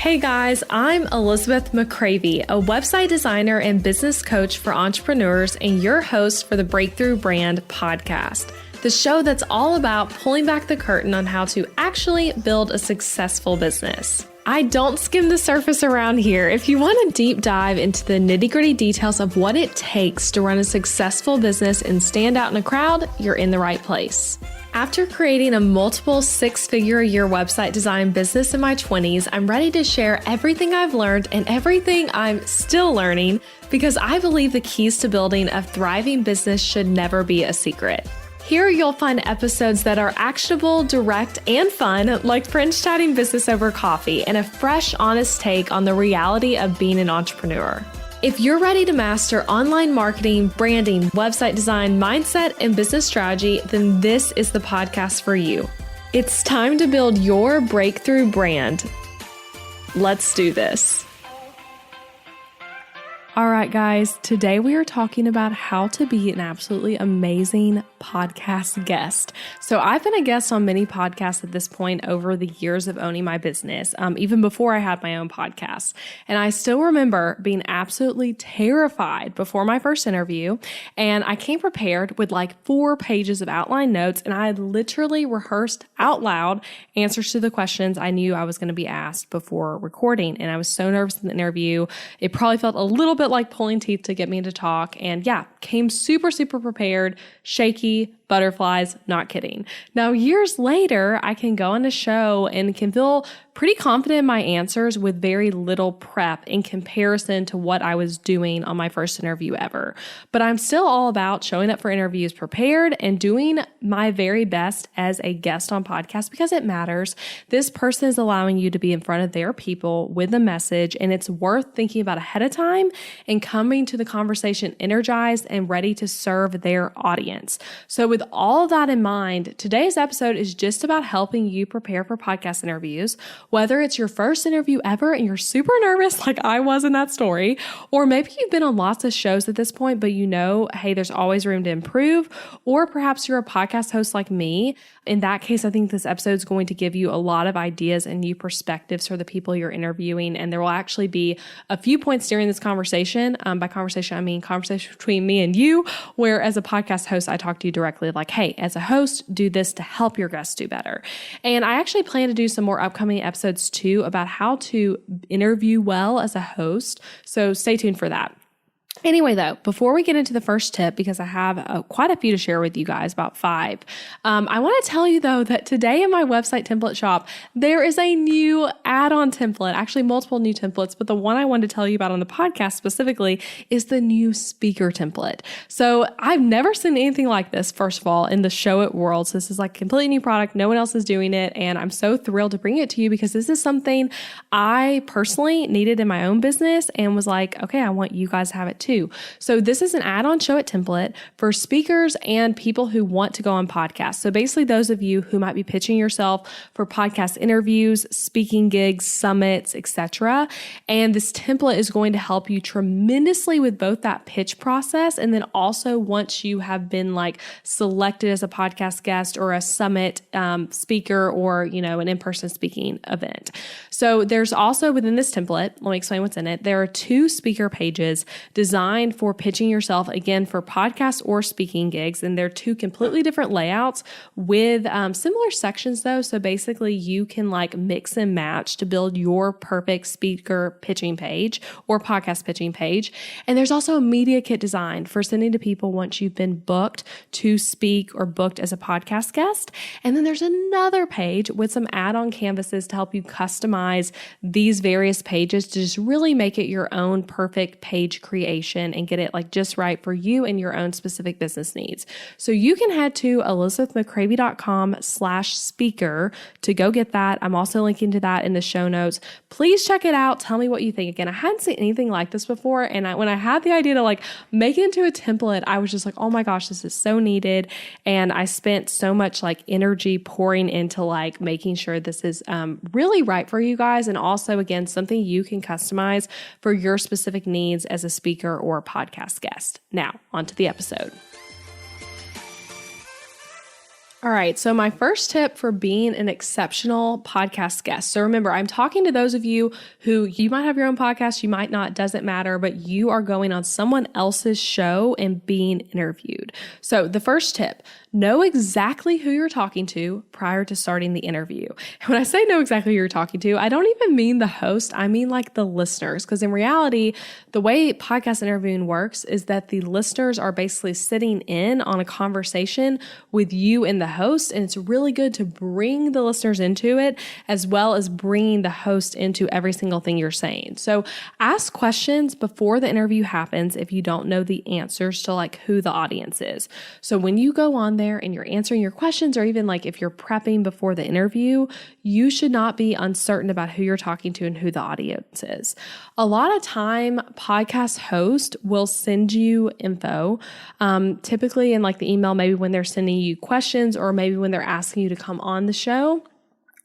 Hey guys, I'm Elizabeth McCravey, a website designer and business coach for entrepreneurs and your host for the Breakthrough Brand podcast, the show that's all about pulling back the curtain on how to actually build a successful business. I don't skim the surface around here. If you want a deep dive into the nitty-gritty details of what it takes to run a successful business and stand out in a crowd, you're in the right place. After creating a multiple six-figure-a-year website design business in my 20s, I'm ready to share everything I've learned and everything I'm still learning because I believe the keys to building a thriving business should never be a secret. Here you'll find episodes that are actionable, direct, and fun, like friends chatting business over coffee, and a fresh, honest take on the reality of being an entrepreneur. If you're ready to master online marketing, branding, website design, mindset, and business strategy, then this is the podcast for you. It's time to build your breakthrough brand. Let's do this. All right, guys, today we are talking about how to be an absolutely amazing podcast guest. So I've been a guest on many podcasts at this point over the years of owning my business, even before I had my own podcast. And I still remember being absolutely terrified before my first interview. And I came prepared with like 4 pages of outline notes, and I had literally rehearsed out loud answers to the questions I knew I was going to be asked before recording. And I was so nervous in the interview. It probably felt a little bit like pulling teeth to get me to talk. And yeah, came super prepared, shaky, butterflies, not kidding. Now, years later, I can go on a show and can feel pretty confident in my answers with very little prep in comparison to what I was doing on my first interview ever. But I'm still all about showing up for interviews prepared and doing my very best as a guest on podcasts because it matters. This person is allowing you to be in front of their people with a message, and it's worth thinking about ahead of time and coming to the conversation energized and ready to serve their audience. So with all of that in mind, today's episode is just about helping you prepare for podcast interviews, whether it's your first interview ever and you're super nervous like I was in that story, or maybe you've been on lots of shows at this point, but you know, hey, there's always room to improve, or perhaps you're a podcast host like me. In that case, I think this episode is going to give you a lot of ideas and new perspectives for the people you're interviewing. And there will actually be a few points during this conversation. By conversation, I mean conversation between me and you, where as a podcast host, I talk to you directly like, hey, as a host, do this to help your guests do better. And I actually plan to do some more upcoming episodes too about how to interview well as a host. So stay tuned for that. Anyway, though, before we get into the first tip, because I have quite a few to share with you guys, about 5, I want to tell you, though, that today in my website template shop, there is a new add-on template, actually multiple new templates, but the one I wanted to tell you about on the podcast specifically is the new speaker template. So I've never seen anything like this, first of all, in the show it world. So this is like a completely new product. No one else is doing it. And I'm so thrilled to bring it to you because this is something I personally needed in my own business and was like, okay, I want you guys to have it too. So this is an add-on show it template for speakers and people who want to go on podcasts. So basically those of you who might be pitching yourself for podcast interviews, speaking gigs, summits, etc. And this template is going to help you tremendously with both that pitch process and then also once you have been like selected as a podcast guest or a summit speaker or, you know, an in-person speaking event. So there's also within this template, let me explain what's in it. There are 2 speaker pages designed for pitching yourself, again, for podcasts or speaking gigs. And they're 2 completely different layouts with similar sections though. So basically you can like mix and match to build your perfect speaker pitching page or podcast pitching page. And there's also a media kit designed for sending to people once you've been booked to speak or booked as a podcast guest. And then there's another page with some add-on canvases to help you customize these various pages to just really make it your own perfect page creation and get it like just right for you and your own specific business needs. So you can head to elizabethmccravey.com/speaker to go get that. I'm also linking to that in the show notes. Please check it out. Tell me what you think. Again, I hadn't seen anything like this before. And when I had the idea to like make it into a template, I was just like, oh my gosh, this is so needed. And I spent so much like energy pouring into like making sure this is really right for you guys. And also, again, something you can customize for your specific needs as a speaker or a podcast guest. Now, on to the episode. All right. So my first tip for being an exceptional podcast guest. So remember, I'm talking to those of you who you might have your own podcast, you might not, doesn't matter, but you are going on someone else's show and being interviewed. So the first tip, know exactly who you're talking to prior to starting the interview. And when I say know exactly who you're talking to, I don't even mean the host. I mean like the listeners. Because in reality, the way podcast interviewing works is that the listeners are basically sitting in on a conversation with you and the host. And it's really good to bring the listeners into it as well as bringing the host into every single thing you're saying. So ask questions before the interview happens if you don't know the answers to like who the audience is. So when you go on there and you're answering your questions, or even like if you're prepping before the interview, you should not be uncertain about who you're talking to and who the audience is. A lot of time, podcast host will send you info, typically in like the email, maybe when they're sending you questions or maybe when they're asking you to come on the show.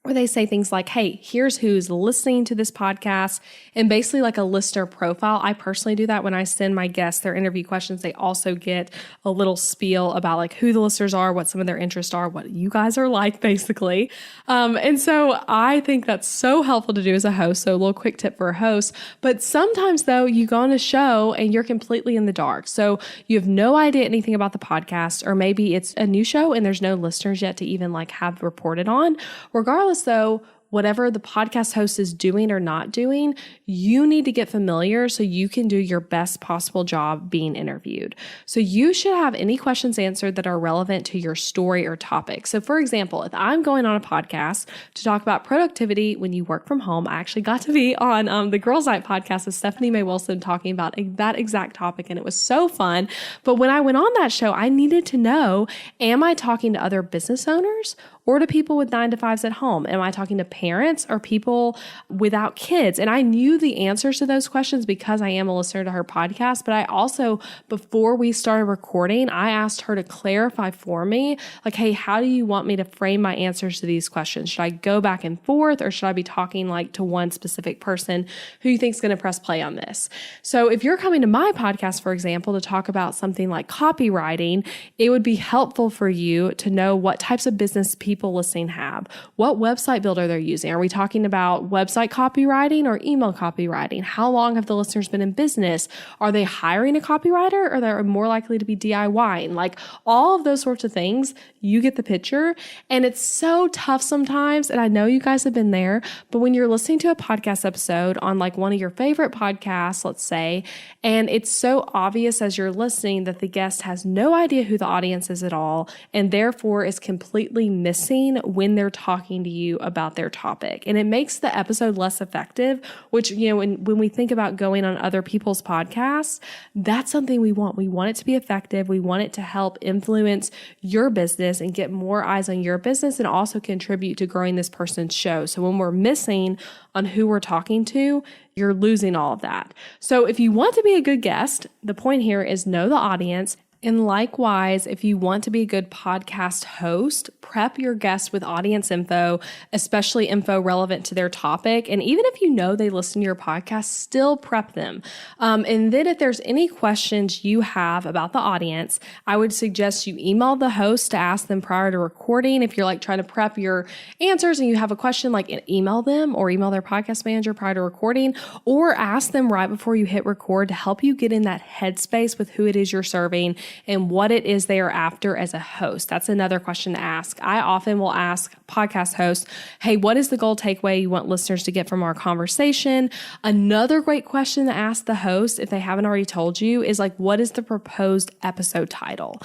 Where they say things like, hey, here's who's listening to this podcast, and basically like a listener profile. I personally do that when I send my guests their interview questions. They also get a little spiel about like who the listeners are, what some of their interests are, what you guys are like, basically. And so I think that's so helpful to do as a host. So a little quick tip for a host. But sometimes though, you go on a show and you're completely in the dark. So you have no idea anything about the podcast, or maybe it's a new show and there's no listeners yet to even like have reported on. Regardless though, whatever the podcast host is doing or not doing, you need to get familiar so you can do your best possible job being interviewed. So you should have any questions answered that are relevant to your story or topic. So for example, if I'm going on a podcast to talk about productivity when you work from home, I actually got to be on the Girls Night podcast with Stephanie Mae Wilson talking about that exact topic, and it was so fun. But when I went on that show, I needed to know, am I talking to other business owners or to people with 9-to-5s at home? Am I talking to parents or people without kids? And I knew the answers to those questions because I am a listener to her podcast. But I also, before we started recording, I asked her to clarify for me, like, hey, how do you want me to frame my answers to these questions? Should I go back and forth, or should I be talking like to one specific person who you think is going to press play on this? So if you're coming to my podcast, for example, to talk about something like copywriting, it would be helpful for you to know what types of business people listening have, what website builder they're using. Are we talking about website copywriting or email copywriting? How long have the listeners been in business? Are they hiring a copywriter, or they're more likely to be DIYing? Like all of those sorts of things, you get the picture. And it's so tough sometimes. And I know you guys have been there, but when you're listening to a podcast episode on like one of your favorite podcasts, let's say, and it's so obvious as you're listening that the guest has no idea who the audience is at all, and therefore is completely missing when they're talking to you about their topic. And it makes the episode less effective, which, you know, when we think about going on other people's podcasts, that's something we want. We want it to be effective. We want it to help influence your business and get more eyes on your business, and also contribute to growing this person's show. So when we're missing on who we're talking to, you're losing all of that. So if you want to be a good guest, the point here is know the audience. And likewise, if you want to be a good podcast host, prep your guests with audience info, especially info relevant to their topic. And even if you know they listen to your podcast, still prep them. And then if there's any questions you have about the audience, I would suggest you email the host to ask them prior to recording. If you're like trying to prep your answers and you have a question, like email them or email their podcast manager prior to recording, or ask them right before you hit record to help you get in that headspace with who it is you're serving and what it is they are after as a host. That's another question to ask. I often will ask podcast hosts, hey, what is the goal takeaway you want listeners to get from our conversation? Another great question to ask the host, if they haven't already told you, is like, what is the proposed episode title?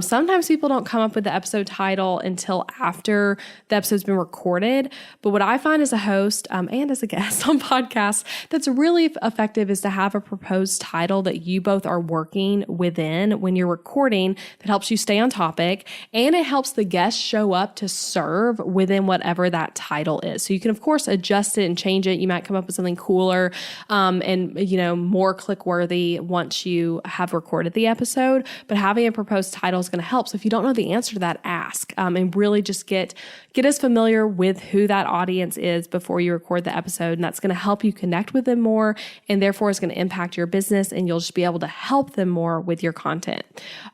Sometimes people don't come up with the episode title until after the episode's been recorded. But what I find as a host and as a guest on podcasts that's really effective is to have a proposed title that you both are working within when you're recording, that helps you stay on topic, and it helps the guest show up to serve within whatever that title is. So you can of course adjust it and change it. You might come up with something cooler and more click worthy once you have recorded the episode, but having a proposed title is going to help. So if you don't know the answer to that, ask and really just get as familiar with who that audience is before you record the episode. And that's going to help you connect with them more, and therefore is going to impact your business, and you'll just be able to help them more with your content.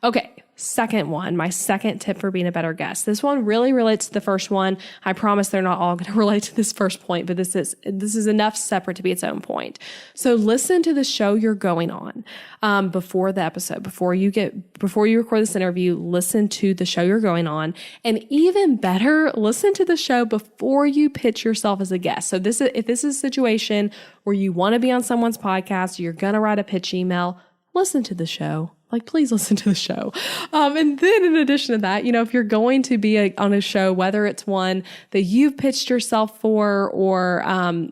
Okay. second one, my second tip for being a better guest. This one really relates to the first one. I promise they're not all going to relate to this first point, but this is enough separate to be its own point. So listen to the show you're going on before the episode, before you record this interview. Listen to the show you're going on, and even better, listen to the show before you pitch yourself as a guest. So if this is a situation where you want to be on someone's podcast, you're going to write a pitch email, listen to the show. Like, please listen to the show. And then in addition to that, if you're going to be on a show, whether it's one that you've pitched yourself for or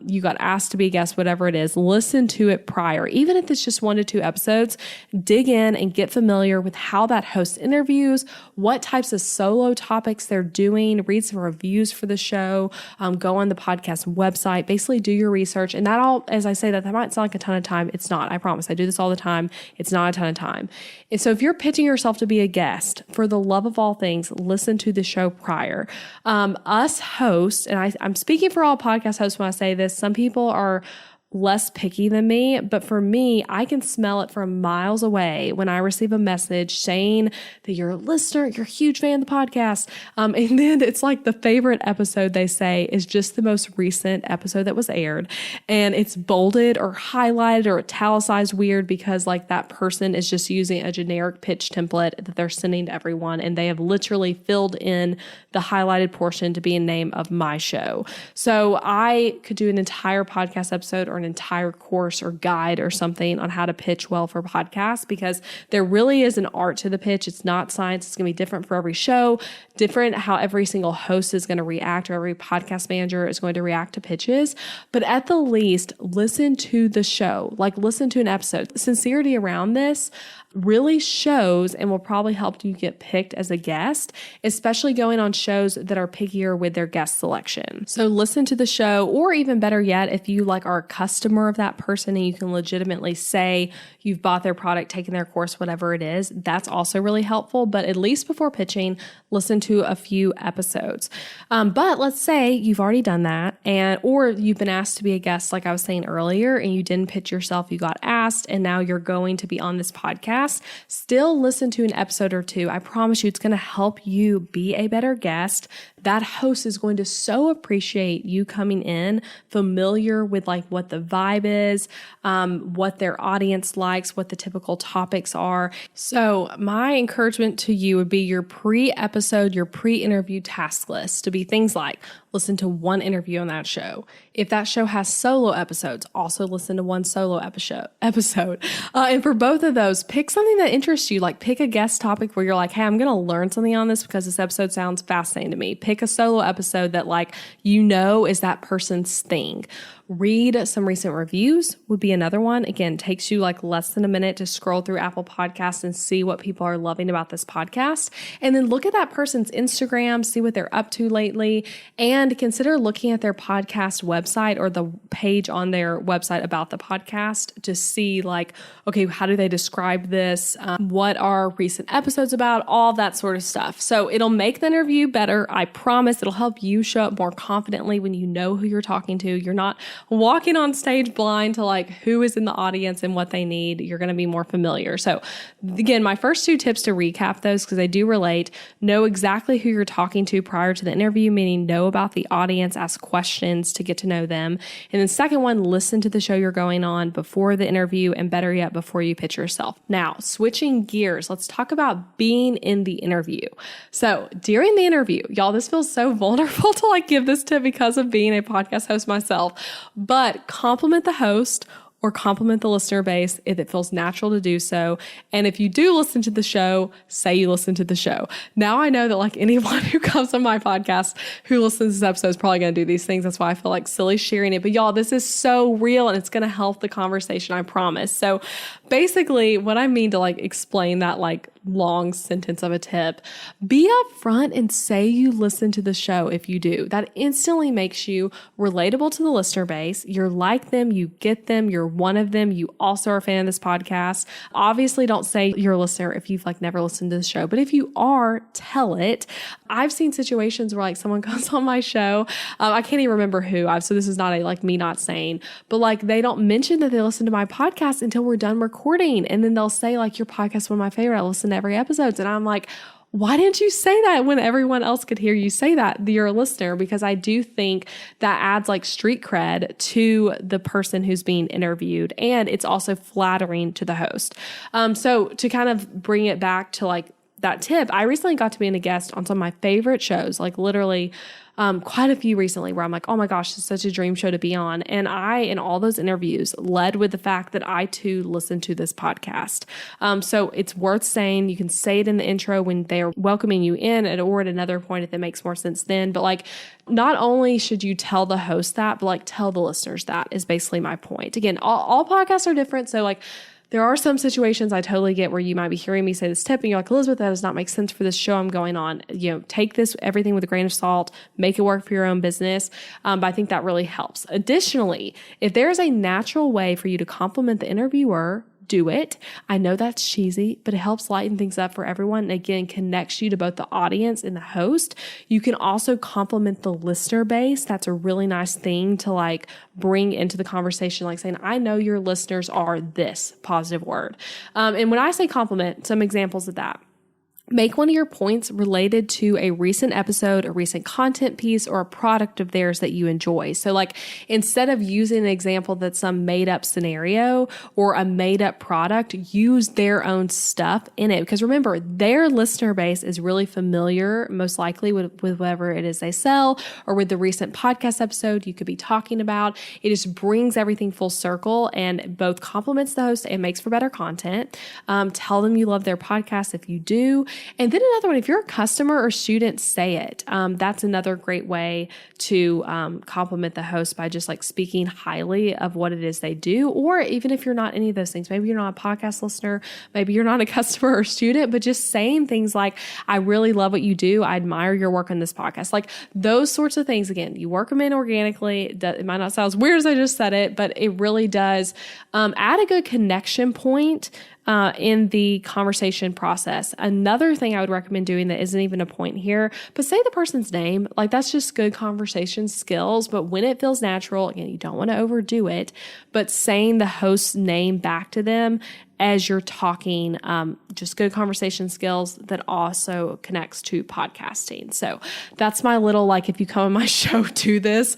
you got asked to be a guest, whatever it is, listen to it prior. Even if it's just 1 to 2 episodes, dig in and get familiar with how that host interviews, what types of solo topics they're doing, read some reviews for the show, go on the podcast website, basically do your research. And that all, as I say that might sound like a ton of time. It's not. I promise. I do this all the time. It's not a ton of time. And so if you're pitching yourself to be a guest, for the love of all things, listen to the show prior. Us hosts, and I'm speaking for all podcast hosts when I say this, some people are less picky than me, but for me, I can smell it from miles away when I receive a message saying that you're a listener, you're a huge fan of the podcast. And then it's like the favorite episode they say is just the most recent episode that was aired. And it's bolded or highlighted or italicized weird because like that person is just using a generic pitch template that they're sending to everyone. And they have literally filled in the highlighted portion to be a name of my show. So I could do an entire podcast episode or an entire course or guide or something on how to pitch well for podcasts, because there really is an art to the pitch. It's not science. It's going to be different for every show, different how every single host is going to react or every podcast manager is going to react to pitches. But at the least, listen to the show, like listen to an episode. Sincerity around this really shows and will probably help you get picked as a guest, especially going on shows that are pickier with their guest selection. So listen to the show, or even better yet, if you are a customer of that person and you can legitimately say you've bought their product, taken their course, whatever it is, that's also really helpful. But at least before pitching, listen to a few episodes. But let's say you've already done that, or you've been asked to be a guest, like I was saying earlier, and you didn't pitch yourself, you got asked, and now you're going to be on this podcast. Still listen to an episode or two. I promise you it's going to help you be a better guest. That host is going to so appreciate you coming in familiar with what the vibe is, what their audience likes, what the typical topics are. So my encouragement to you would be your pre-episode, your pre-interview task list to be things like listen to one interview on that show. If that show has solo episodes, also listen to one solo episode. And for both of those, pick something that interests you. Pick a guest topic where you're like, hey, I'm going to learn something on this because this episode sounds fascinating to me. Pick a solo episode that is that person's thing. Read some recent reviews would be another one. Again, takes you less than a minute to scroll through Apple Podcasts and see what people are loving about this podcast. And then look at that person's Instagram, see what they're up to lately, and consider looking at their podcast website or the page on their website about the podcast to see okay, how do they describe this? What are recent episodes about? All that sort of stuff. So it'll make the interview better. I promise it'll help you show up more confidently when you know who you're talking to. You're not walking on stage blind to who is in the audience and what they need. You're going to be more familiar. So again, my first 2 tips to recap those, because they do relate: know exactly who you're talking to prior to the interview, meaning know about the audience, ask questions to get to know them. And then second one, listen to the show you're going on before the interview, and better yet, before you pitch yourself. Now, switching gears, let's talk about being in the interview. So during the interview, y'all, this feels so vulnerable to give this tip because of being a podcast host myself. But compliment the host or compliment the listener base if it feels natural to do so. And if you do listen to the show, say you listen to the show. Now I know that anyone who comes on my podcast who listens to this episode is probably going to do these things. That's why I feel silly sharing it. But y'all, this is so real and it's going to help the conversation, I promise. So basically what I mean to explain that long sentence of a tip, be upfront and say you listen to the show if you do. That instantly makes you relatable to the listener base. You're like them, you get them, you're one of them, you also are a fan of this podcast. Obviously, don't say you're a listener if you've like never listened to the show, but if you are, tell it. I've seen situations where like someone comes on my show. I can't even remember who. So this is not a like me not saying, but like they don't mention that they listen to my podcast until we're done recording. And then they'll say like, your podcast is one of my favorite. I listen to every episode. And I'm like, why didn't you say that when everyone else could hear you say that you're a listener? Because I do think that adds like street cred to the person who's being interviewed. And it's also flattering to the host. So to kind of bring it back to like that tip, I recently got to be a guest on some of my favorite shows, like literally quite a few recently where I'm like, oh my gosh, it's such a dream show to be on. And I, in all those interviews, led with the fact that I too listen to this podcast. So it's worth saying. You can say it in the intro when they're welcoming you in or at another point if it makes more sense then. But like, not only should you tell the host that, but like tell the listeners that is basically my point. Again, all podcasts are different. So like, there are some situations I totally get where you might be hearing me say this tip and you're like, Elizabeth, that does not make sense for this show I'm going on. Take this, everything with a grain of salt, make it work for your own business. But I think that really helps. Additionally, if there's a natural way for you to compliment the interviewer, do it. I know that's cheesy, but it helps lighten things up for everyone. And again, connects you to both the audience and the host. You can also compliment the listener base. That's a really nice thing to like bring into the conversation, like saying, I know your listeners are this positive word. And when I say compliment, some examples of that. Make one of your points related to a recent episode, a recent content piece, or a product of theirs that you enjoy. So like instead of using an example that's some made up scenario or a made up product, use their own stuff in it. Because remember, their listener base is really familiar, most likely with whatever it is they sell or with the recent podcast episode you could be talking about. It just brings everything full circle and both compliments the host and makes for better content. Tell them you love their podcast if you do. And then another one, if you're a customer or student, say it. That's another great way to compliment the host by just like speaking highly of what it is they do. Or even if you're not any of those things, maybe you're not a podcast listener, maybe you're not a customer or student, but just saying things like, I really love what you do. I admire your work on this podcast. Like those sorts of things. Again, you work them in organically. It might not sound as weird as I just said it, but it really does add a good connection point in the conversation process. Another thing I would recommend doing that isn't even a point here, but say the person's name. Like that's just good conversation skills. But when it feels natural, again, you don't want to overdo it, but saying the host's name back to them as you're talking, just good conversation skills that also connects to podcasting. So that's my little, like, if you come on my show, do this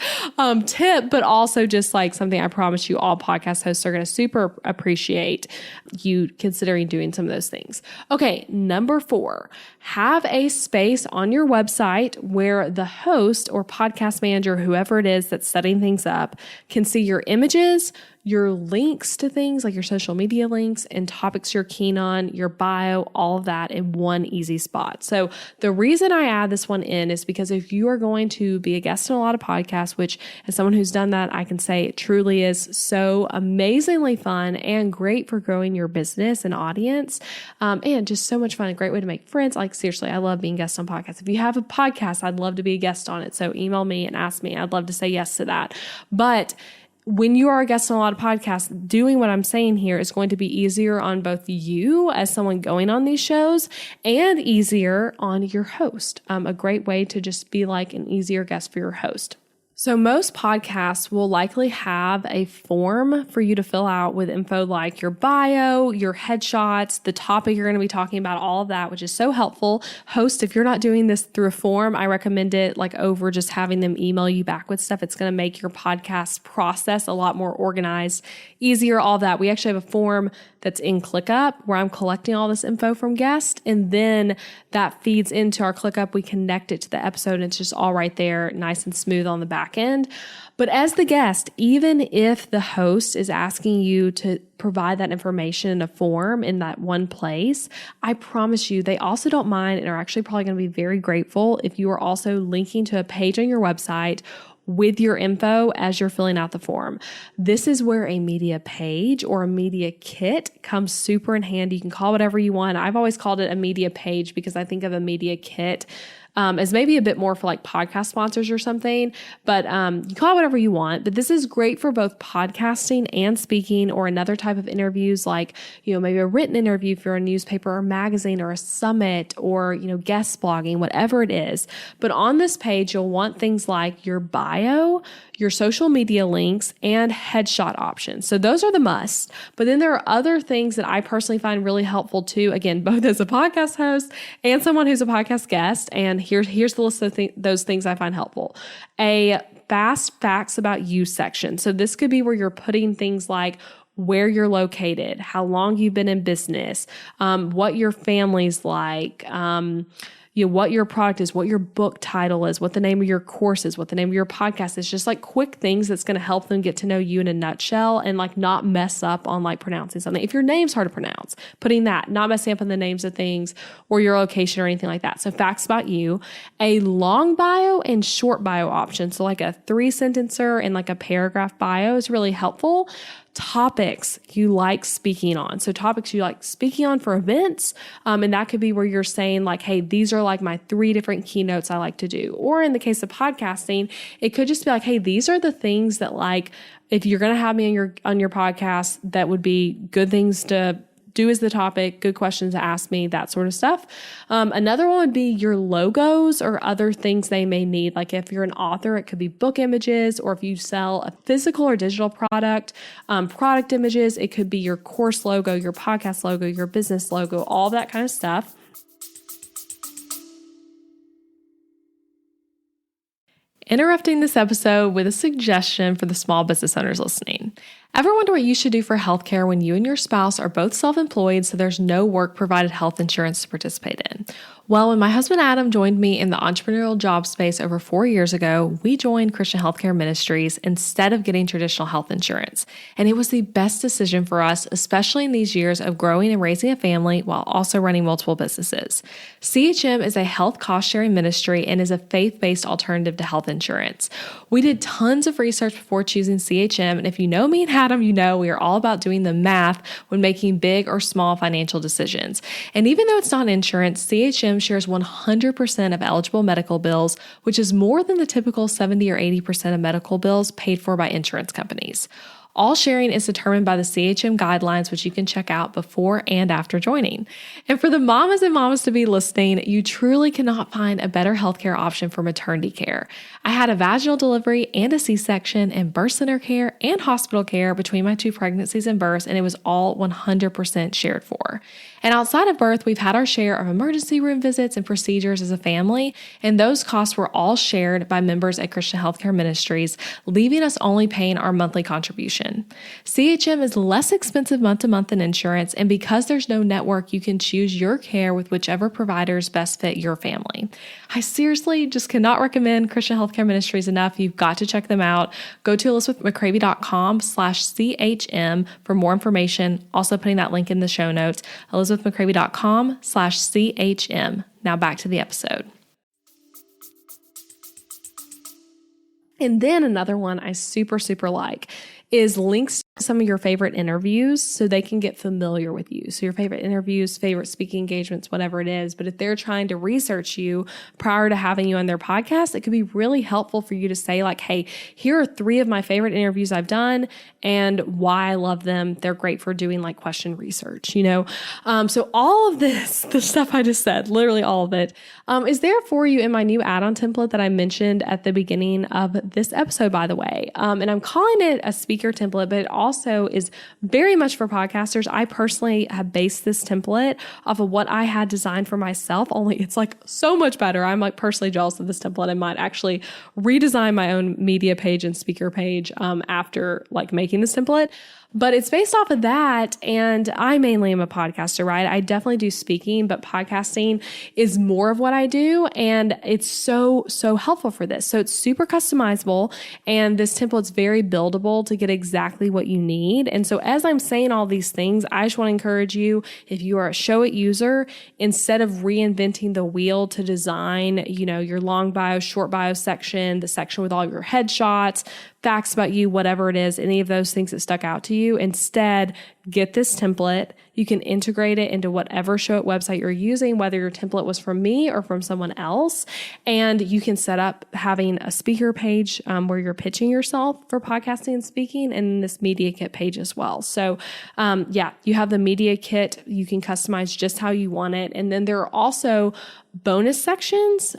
tip, but also just like something I promise you all podcast hosts are going to super appreciate you considering doing some of those things. Okay. Number 4, have a space on your website where the host or podcast manager, whoever it is that's setting things up, can see your images, your links to things like your social media links and topics you're keen on, your bio, all of that in one easy spot. So the reason I add this one in is because if you are going to be a guest on a lot of podcasts, which as someone who's done that, I can say it truly is so amazingly fun and great for growing your business and audience. And just so much fun, a great way to make friends. Like seriously, I love being guest on podcasts. If you have a podcast, I'd love to be a guest on it. So email me and ask me. I'd love to say yes to that. But when you are a guest on a lot of podcasts, doing what I'm saying here is going to be easier on both you as someone going on these shows and easier on your host. A great way to just be like an easier guest for your host. So most podcasts will likely have a form for you to fill out with info like your bio, your headshots, the topic you're going to be talking about, all of that, which is so helpful. Host, if you're not doing this through a form, I recommend it like over just having them email you back with stuff. It's going to make your podcast process a lot more organized, easier, all that. We actually have a form that's in ClickUp where I'm collecting all this info from guests, and then that feeds into our ClickUp. We connect it to the episode and it's just all right there, nice and smooth on the back end. But as the guest, even if the host is asking you to provide that information in a form in that one place, I promise you they also don't mind and are actually probably going to be very grateful if you are also linking to a page on your website with your info as you're filling out the form. This is where a media page or a media kit comes super in handy. You can call it whatever you want. I've always called it a media page because I think of a media kit as maybe a bit more for like podcast sponsors or something, but you call it whatever you want. But this is great for both podcasting and speaking or another type of interviews, like, maybe a written interview for a newspaper or magazine or a summit or, guest blogging, whatever it is. But on this page, you'll want things like your bio, your social media links, and headshot options. So those are the must. But then there are other things that I personally find really helpful too. Again, both as a podcast host and someone who's a podcast guest. And here's the list of those things I find helpful. A fast facts about you section. So this could be where you're putting things like where you're located, how long you've been in business, what your family's like, what your product is, what your book title is, what the name of your course is, what the name of your podcast is, just like quick things that's going to help them get to know you in a nutshell and like not mess up on like pronouncing something. If your name's hard to pronounce, putting that, not messing up on the names of things or your location or anything like that. So facts about you, a long bio and short bio option. So like a 3-sentencer and like a paragraph bio is really helpful. Topics you like speaking on. So topics you like speaking on for events. And that could be where you're saying like, hey, these are like my 3 different keynotes I like to do. Or in the case of podcasting, it could just be like, hey, these are the things that like, if you're going to have me on your podcast, that would be good things to do as the topic, good questions to ask me, that sort of stuff. Another one would be your logos or other things they may need. Like if you're an author, it could be book images, or if you sell a physical or digital product, product images, it could be your course logo, your podcast logo, your business logo, all that kind of stuff. Interrupting this episode with a suggestion for the small business owners listening. Ever wonder what you should do for healthcare when you and your spouse are both self-employed, so there's no work-provided health insurance to participate in? Well, when my husband Adam joined me in the entrepreneurial job space over 4 years ago, we joined Christian Healthcare Ministries instead of getting traditional health insurance. And it was the best decision for us, especially in these years of growing and raising a family while also running multiple businesses. CHM is a health cost-sharing ministry and is a faith-based alternative to health insurance. We did tons of research before choosing CHM, and if you know me and Adam, you know we are all about doing the math when making big or small financial decisions. And even though it's not insurance, CHM shares 100% of eligible medical bills, which is more than the typical 70 or 80% of medical bills paid for by insurance companies. All sharing is determined by the CHM guidelines, which you can check out before and after joining. And for the mamas and mamas to be listening, you truly cannot find a better healthcare option for maternity care. I had a vaginal delivery and a C-section and birth center care and hospital care between my 2 pregnancies and births, and it was all 100% shared for. And outside of birth, we've had our share of emergency room visits and procedures as a family, and those costs were all shared by members at Christian Healthcare Ministries, leaving us only paying our monthly contribution. CHM is less expensive month to month than insurance, and because there's no network, you can choose your care with whichever providers best fit your family. I seriously just cannot recommend Christian Healthcare Ministries enough. You've got to check them out. Go to elizabethmccravey.com/CHM for more information. Also putting that link in the show notes, elizabethmccravey.com/CHM. Now back to the episode. And then another one I super like is links to some of your favorite interviews so they can get familiar with you. So your favorite interviews, favorite speaking engagements, whatever it is. But if they're trying to research you prior to having you on their podcast, it could be really helpful for you to say like, hey, here are 3 of my favorite interviews I've done and why I love them. They're great for doing like question research, So all of this, the stuff I just said, literally all of it, is there for you in my new add-on template that I mentioned at the beginning of this episode, by the way. And I'm calling it a speaker template, but it also is very much for podcasters. I personally have based this template off of what I had designed for myself, only it's like so much better. I'm like personally jealous of this template. I might actually redesign my own media page and speaker page after like making this template. But it's based off of that. And I mainly am a podcaster, right? I definitely do speaking, but podcasting is more of what I do. And it's so helpful for this. So it's super customizable. And this template's very buildable to get exactly what you need. And so as I'm saying all these things, I just want to encourage you, if you are a Show It user, instead of reinventing the wheel to design, your long bio, short bio section, the section with all your headshots, facts about you, whatever it is, any of those things that stuck out to you. Instead, get this template. You can integrate it into whatever show it website you're using, whether your template was from me or from someone else. And you can set up having a speaker page where you're pitching yourself for podcasting and speaking, and this media kit page as well. So you have the media kit. You can customize just how you want it. And then there are also bonus sections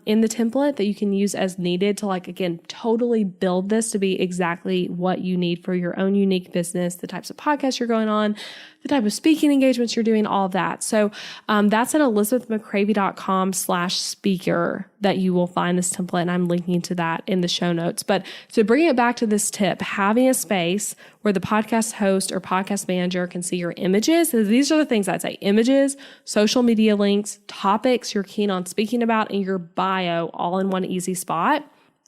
in the template that you can use as needed to, like, again, totally build this to be exactly what you need for your own unique business, the types of podcasts you're going on, the type of speaking engagements you're doing, all of that. So that's at elizabethmccravey.com/speaker that you will find this template. And I'm linking to that in the show notes. But to bring it back to this tip, having a space where the podcast host or podcast manager can see your images. So these are the things I'd say: images, social media links, topics you're keen on speaking about, and your bio all in one easy spot.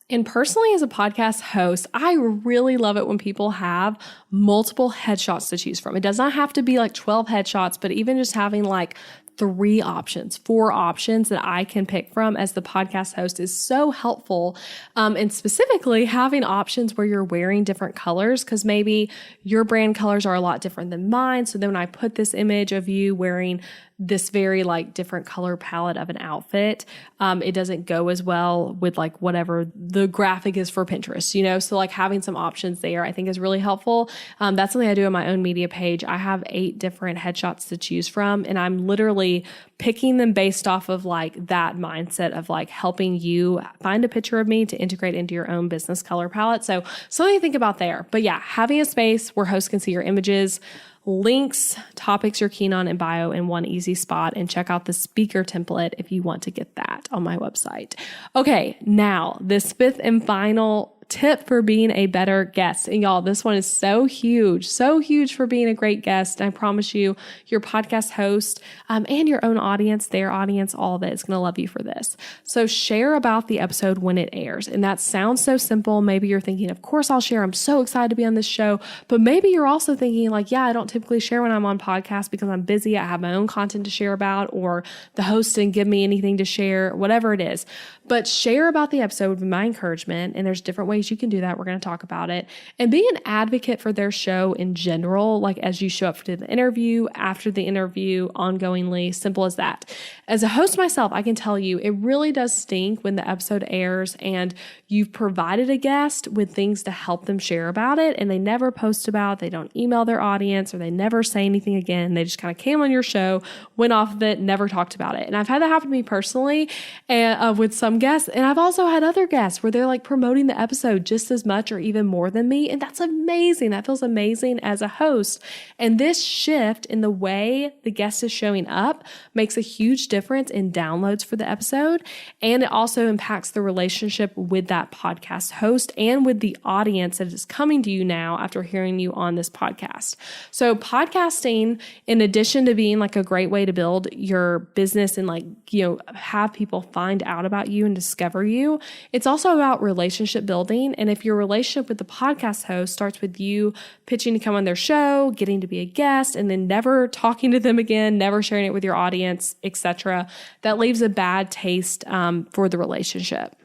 And personally, as a podcast host, I really love it when people have multiple headshots to choose from. It does not have to be like 12 headshots, but even just having like 3 options, 4 options that I can pick from as the podcast host is so helpful. And specifically having options where you're wearing different colors, because maybe your brand colors are a lot different than mine. So then when I put this image of you wearing this very like different color palette of an outfit, it doesn't go as well with like whatever the graphic is for Pinterest, you know? So like having some options there, I think is really helpful. That's something I do on my own media page. I have 8 different headshots to choose from, and I'm literally picking them based off of like that mindset of like helping you find a picture of me to integrate into your own business color palette. So something to think about there. But yeah, having a space where hosts can see your images, links, topics you're keen on, and bio in one easy spot, and check out the speaker template if you want to get that on my website. Okay, now this 5th and final tip for being a better guest. And y'all, this one is so huge for being a great guest. And I promise you, your podcast host and your own audience, their audience, all of it is going to love you for this. So share about the episode when it airs. And that sounds so simple. Maybe you're thinking, of course I'll share. I'm so excited to be on this show. But maybe you're also thinking like, yeah, I don't typically share when I'm on podcasts because I'm busy. I have my own content to share about, or the host didn't give me anything to share, whatever it is. But share about the episode would be my encouragement. And there's different ways you can do that. We're going to talk about it. And be an advocate for their show in general, like as you show up for the interview, after the interview, ongoingly, simple as that. As a host myself, I can tell you, it really does stink when the episode airs and you've provided a guest with things to help them share about it, and they never post about it, they don't email their audience, or they never say anything again. They just kind of came on your show, went off of it, never talked about it. And I've had that happen to me personally with some guests. And I've also had other guests where they're like promoting the episode just as much or even more than me. And that's amazing. That feels amazing as a host. And this shift in the way the guest is showing up makes a huge difference in downloads for the episode. And it also impacts the relationship with that podcast host and with the audience that is coming to you now after hearing you on this podcast. So podcasting, in addition to being like a great way to build your business and like, you know, have people find out about you and discover you, it's also about relationship building. And if your relationship with the podcast host starts with you pitching to come on their show, getting to be a guest, and then never talking to them again, never sharing it with your audience, etc., that leaves a bad taste for the relationship.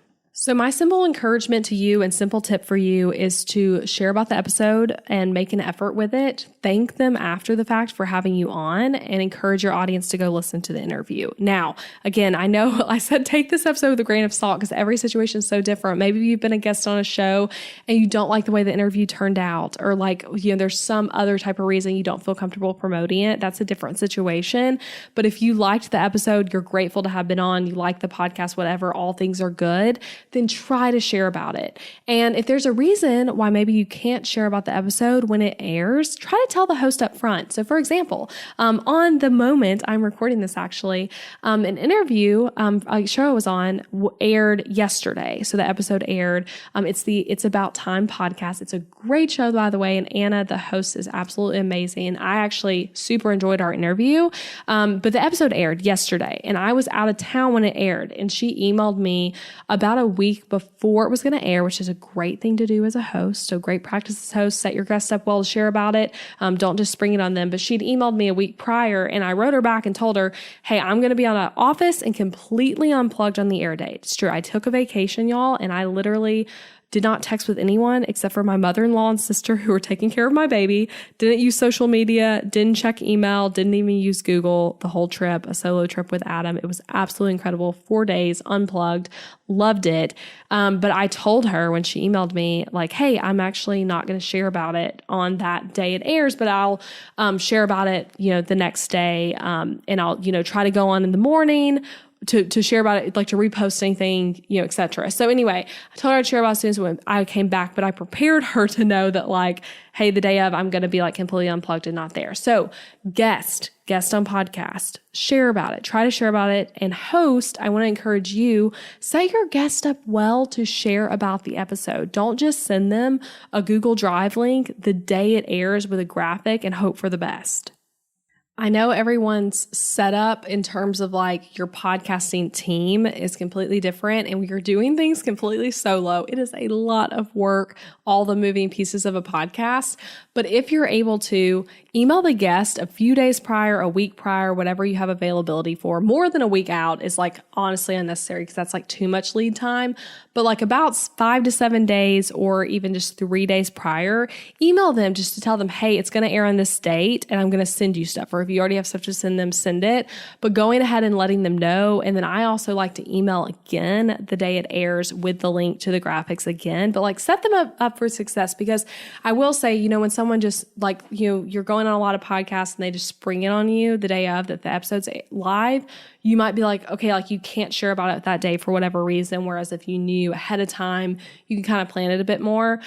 So my simple encouragement to you and simple tip for you is to share about the episode and make an effort with it. Thank them after the fact for having you on, and encourage your audience to go listen to the interview. Now, again, I know I said take this episode with a grain of salt because every situation is so different. Maybe you've been a guest on a show and you don't like the way the interview turned out, or like, you know, there's some other type of reason you don't feel comfortable promoting it. That's a different situation. But if you liked the episode, you're grateful to have been on, you like the podcast, whatever, all things are good, then try to share about it. And if there's a reason why maybe you can't share about the episode when it airs, try to tell the host up front. So for example, on the moment I'm recording this, actually, an interview a show I was on aired yesterday. So the episode aired. It's About Time podcast. It's a great show, by the way. And Anna, the host, is absolutely amazing. I actually super enjoyed our interview. But the episode aired yesterday and I was out of town when it aired. And she emailed me about a week before it was going to air, which is a great thing to do as a host. So great practice as host, set your guests up well to share about it. Don't just spring it on them. But she'd emailed me a week prior and I wrote her back and told her, hey, I'm going to be on an office and completely unplugged on the air date. It's true. I took a vacation, y'all, and I literally did not text with anyone except for my mother-in-law and sister who were taking care of my baby, didn't use social media, didn't check email, didn't even use Google the whole trip, a solo trip with Adam. It was absolutely incredible. 4 days, unplugged, loved it. But I told her when she emailed me, like, hey, I'm actually not going to share about it on that day it airs, but I'll share about it, the next day. And I'll, try to go on in the morning to share about it, like to repost anything, et cetera. So anyway, I told her I'd share about it as soon as when I came back, but I prepared her to know that like, hey, the day of, I'm going to be like completely unplugged and not there. So guest on podcast, share about it, try to share about it, and host. I want to encourage you, set your guest up well to share about the episode. Don't just send them a Google Drive link the day it airs with a graphic and hope for the best. I know everyone's setup in terms of like your podcasting team is completely different, and we are doing things completely solo. It is a lot of work, all the moving pieces of a podcast. But if you're able to email the guest a few days prior, a week prior, whatever you have availability for, more than a week out is like honestly unnecessary because that's like too much lead time. But like about 5 to 7 days or even just 3 days prior, email them just to tell them, hey, it's going to air on this date and I'm going to send you stuff. Or if you already have stuff to send them, send it. But going ahead and letting them know. And then I also like to email again the day it airs with the link to the graphics again. But like set them up for success, because I will say, when someone just like, you're going on a lot of podcasts and they just spring it on you the day of that the episode's live, you might be like, okay, like you can't share about it that day for whatever reason. Whereas if you knew ahead of time, you can kind of plan it a bit more.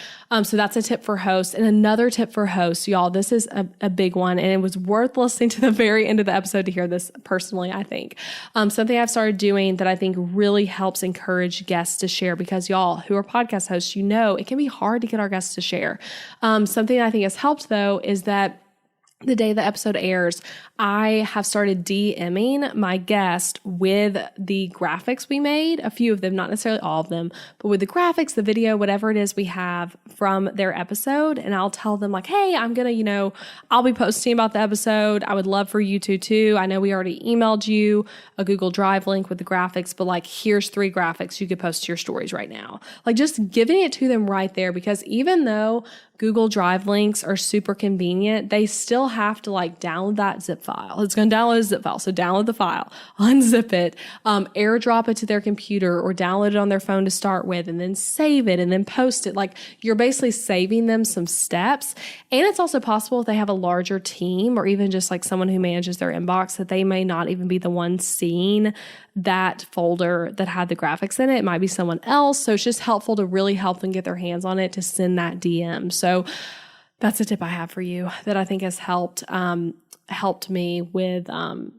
So that's a tip for hosts. And another tip for hosts, y'all, this is a big one. And it was worth listening to the very end of the episode to hear this personally, I think. Something I've started doing that I think really helps encourage guests to share, because y'all who are podcast hosts, it can be hard to get our guests to share. Something I think has helped though is that the day the episode airs, I have started DMing my guest with the graphics we made, a few of them, not necessarily all of them, but with the graphics, the video, whatever it is we have from their episode. And I'll tell them like, hey, I'm going to, I'll be posting about the episode. I would love for you to too. I know we already emailed you a Google Drive link with the graphics, but like, here's 3 graphics you could post to your stories right now. Like just giving it to them right there, because even though Google Drive links are super convenient, they still have to like download that zip file. It's going to download a zip file. So download the file, unzip it, airdrop it to their computer or download it on their phone to start with, and then save it and then post it. Like you're basically saving them some steps. And it's also possible if they have a larger team or even just like someone who manages their inbox that they may not even be the one seeing that folder that had the graphics in it. It might be someone else. So it's just helpful to really help them get their hands on it to send that DM. So that's a tip I have for you that I think has helped me with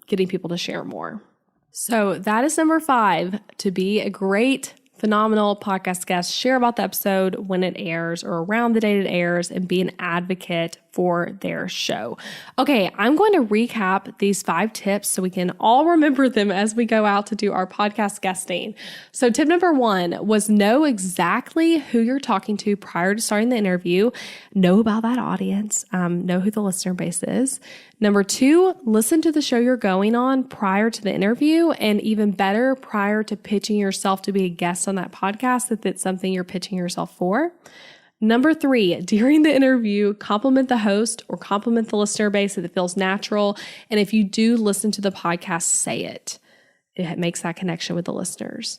getting people to share more. So that is number 5, to be a great, phenomenal podcast guest. Share about the episode when it airs or around the date it airs, and be an advocate for their show. Okay, I'm going to recap these 5 tips so we can all remember them as we go out to do our podcast guesting. So tip number 1 was know exactly who you're talking to prior to starting the interview. Know about that audience. Know who the listener base is. Number 2, listen to the show you're going on prior to the interview, and even better, prior to pitching yourself to be a guest on that podcast if it's something you're pitching yourself for. Number 3, during the interview, compliment the host or compliment the listener base if it feels natural. And if you do listen to the podcast, say it. It makes that connection with the listeners.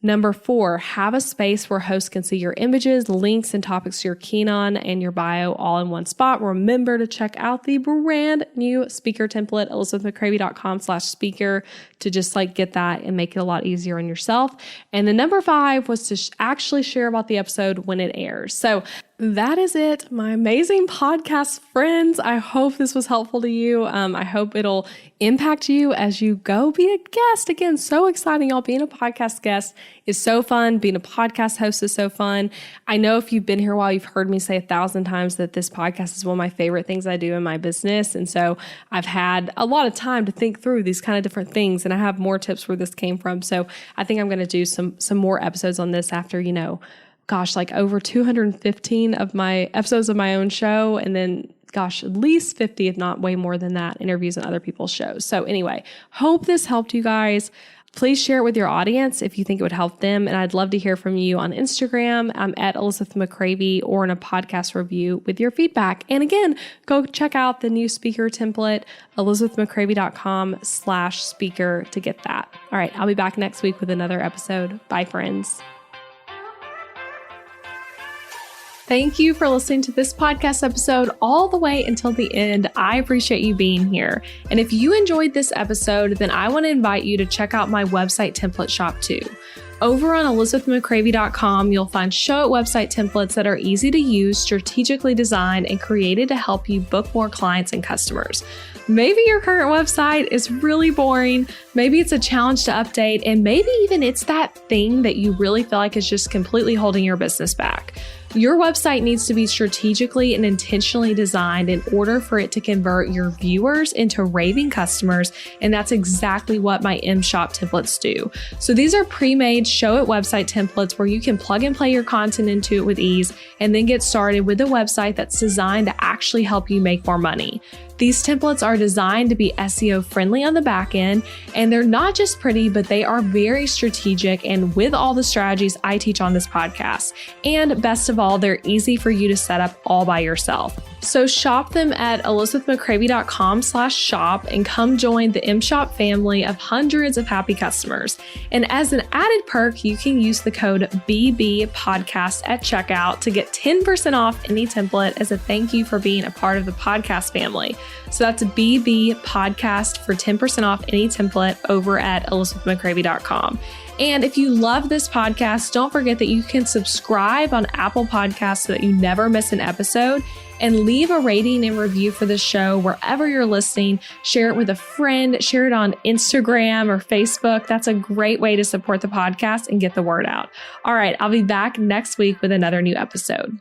Number 4, have a space where hosts can see your images, links, and topics you're keen on, and your bio all in one spot. Remember to check out the brand new speaker template, elizabethmccravy.com/speaker, to just like get that and make it a lot easier on yourself. And then number 5 was to actually share about the episode when it airs. So that is it, my amazing podcast friends. I hope this was helpful to you. I hope it'll impact you as you go be a guest. Again, so exciting, y'all. Being a podcast guest is so fun. Being a podcast host is so fun. I know if you've been here a while, you've heard me say 1,000 times that this podcast is one of my favorite things I do in my business. And so I've had a lot of time to think through these kind of different things, and I have more tips where this came from. So I think I'm going to do some more episodes on this after, like over 215 of my episodes of my own show, and then at least 50, if not way more than that, interviews on other people's shows. So anyway, hope this helped you guys. Please share it with your audience if you think it would help them. And I'd love to hear from you on Instagram. I'm at Elizabeth McCravey, or in a podcast review with your feedback. And again, go check out the new speaker template, elizabethmccravey.com/speaker to get that. All right, I'll be back next week with another episode. Bye, friends. Thank you for listening to this podcast episode all the way until the end. I appreciate you being here. And if you enjoyed this episode, then I want to invite you to check out my website template shop too. Over on elizabethmccravey.com, you'll find show website templates that are easy to use, strategically designed, and created to help you book more clients and customers. Maybe your current website is really boring. Maybe it's a challenge to update, and maybe even it's that thing that you really feel like is just completely holding your business back. Your website needs to be strategically and intentionally designed in order for it to convert your viewers into raving customers, and that's exactly what my M-Shop templates do. So these are pre-made show it website templates where you can plug and play your content into it with ease and then get started with a website that's designed to actually help you make more money. These templates are designed to be SEO friendly on the back end, and they're not just pretty, but they are very strategic and with all the strategies I teach on this podcast. And best of all, they're easy for you to set up all by yourself. So shop them at elizabethmccravey.com/shop and come join the M-Shop family of hundreds of happy customers. And as an added perk, you can use the code BBPodcast at checkout to get 10% off any template as a thank you for being a part of the podcast family. So that's BB Podcast for 10% off any template over at elizabethmccravey.com. And if you love this podcast, don't forget that you can subscribe on Apple Podcasts so that you never miss an episode, and leave a rating and review for the show wherever you're listening. Share it with a friend, share it on Instagram or Facebook. That's a great way to support the podcast and get the word out. All right, I'll be back next week with another new episode.